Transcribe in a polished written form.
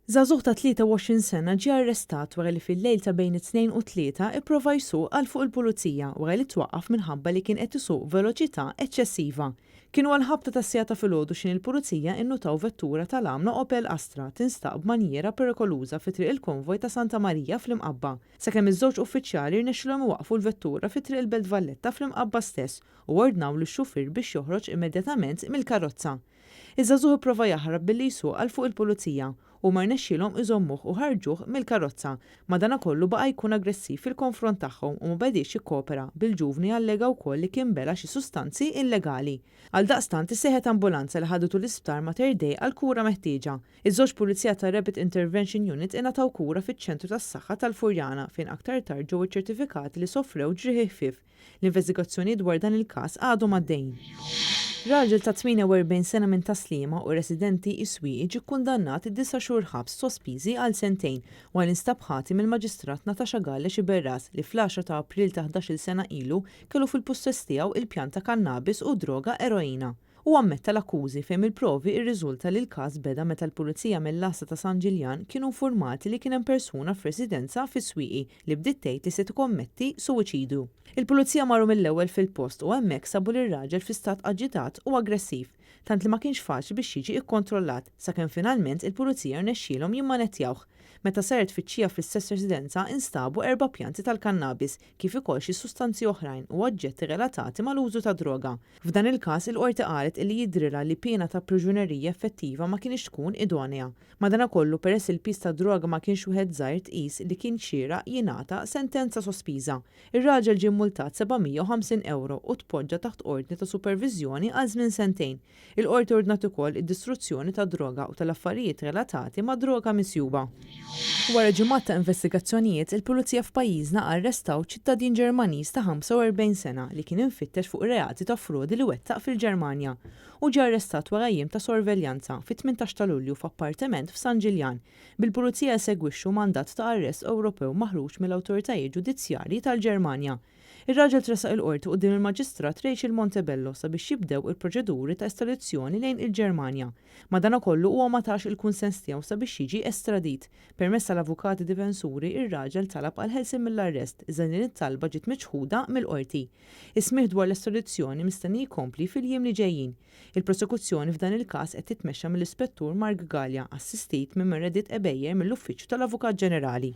Żagħżugħ ta' 23 sena ġie arrestat wara li fil-lejl ta' bejn it-Tnejn u t-Tlieta pprova jsuq għal fuq il-Pulizija wara li twaqqaf minħabba li kien qed isuq veloċità eċċessiva. Kienu għal-ħabta tas-sijata filgħodu x'in il-Pulizija nnutaw vettura tal-għamla Opel Astra tinstab b'manjera perikoluża fi triq il-konvoj ta' Santa Marija fl-Imqabba. Sakemm iż-żewġ uffiċjali rnexxilhom iwaqfu l-vettura fi triq il-Belt Valletta fl-Imqabba stess u ordnaw lix-xufier biex joħroġ immedjatament mill-karozza. Iż-Żagħżugħ ipprova jaħrab billi jsuq għal fuq il-Pulizija u ma rnexxielhom iżommuh u ħarġuh mill-karozza. Madankollu baqa' jkun aggressiv fil-konfront tagħhom u ma bediex jikkopera bil-ġuvni allega wkoll li kien bela xi sustanzi illegali. Għaldaqstant issejħet ambulanza li ħadutu l-isptar Mater Dei għal kura meħtieġa. Iż-żewġ pulizija ta' Rapid Intervention Unit ingħataw kura fiċ-ċentru tas-saħħa tal-Furjana fejn aktar tard ġew iċċertifikati li sofrew ġrieħi ħfief. L-investigazzjoni dwar dan il-każ għadhom għaddejjin. Raġel ta' 48 sena minn Taslima u residenti s-Swieqi ġie kkundannat id-9 xhur ħabs sospiżi għal sentejn wara instab ħatim il-Maġistrat Natasha Gallex Iberras li fl-10 ta' April ta' 11-il sena ilu kellu fil-pussess tiegħu il-pjanta kannabis u droga eroina. U ammetta l-akkużi fejn il-provi rriżulta li l-każ beda meta l-Pulizija mill-Lasta ta' San Ġiljan kienu informati li kien hemm persuna f'residenza fis-Swieqi li bdiet tgħid li se tikkommetti suwiċidju. Il-Pulizija marru mill-ewwel fil-post u hemmhekk sabu lir-raġel fi stat aġitat u aggressiv, tant li ma kienx faċli biex jiġi kkontrollat sakemm finalment il-Pulizija rnexxielhom jimmanettjawh. Meta saret fiċċija fl-istess residenza instabu 4 pjanti tal-kannabis kif ukoll xi sustanzi oħrajn u oġġetti relatati mal-użu ta' droga. F'dan il-każ il-qorti qalet li jidhrilha li pjena ta' priġunerija effettiva ma kienx tkun idonea. Madankollu peress il-pis ta' droga ma kienx wieħed żgħir tqis li kien xieraq jingħata sentenza sospiża. Ir-raġel ġie multat 750 euro u tpoġġa taħt ordni ta' superviżjoni għal żmien sentejn. Il-qorti ordnat ukoll id-distruzzjoni ta' droga u tal-affarijiet relatati ma' droga misjuba. Wara ġimgħat ta' investigazzjonijiet, il-Pulizija f'pajjiżna arrestaw ċittadin Ġermaniż ta' 45 sena li kien infittex fuq reati ta' frodi li wettaq fil-Ġermanja u ġie arrestat wara jiem ta' sorveljanza fit-18 ta' Lulju f'appartament f'San Ġiljan. Bil-Pulizija segwixxu mandat ta' arrest Ewropew maħruġ mill-awtoritajiet ġudizzjarji tal-Ġermanja. Ir-raġel tresaq il-qorti quddiem il-Maġistrat Raġel Montebello sabiex jibdew il-proċeduri ta' estradizzjoni lejn il-Ġermanja. Madankollu huwa ma tax il-kunsens tiegħu sabiex jiġi estradit. Permezz tal-avukati difensuri ir-raġel talab għal ħelsien mill-arrest iżda din it-talba ġiet miċħuda mill-qorti. Is-smigħ dwar l-estradizzjoni mistenni jkompli fil-jiem li ġejjin. Il-prosekuzzjoni f'dan il-każ qed titmexxa mill-Ispettur Mark Gallia, assistit minn Meredith Ebejjer mill-Uffiċċju tal-Avukat Ġenerali.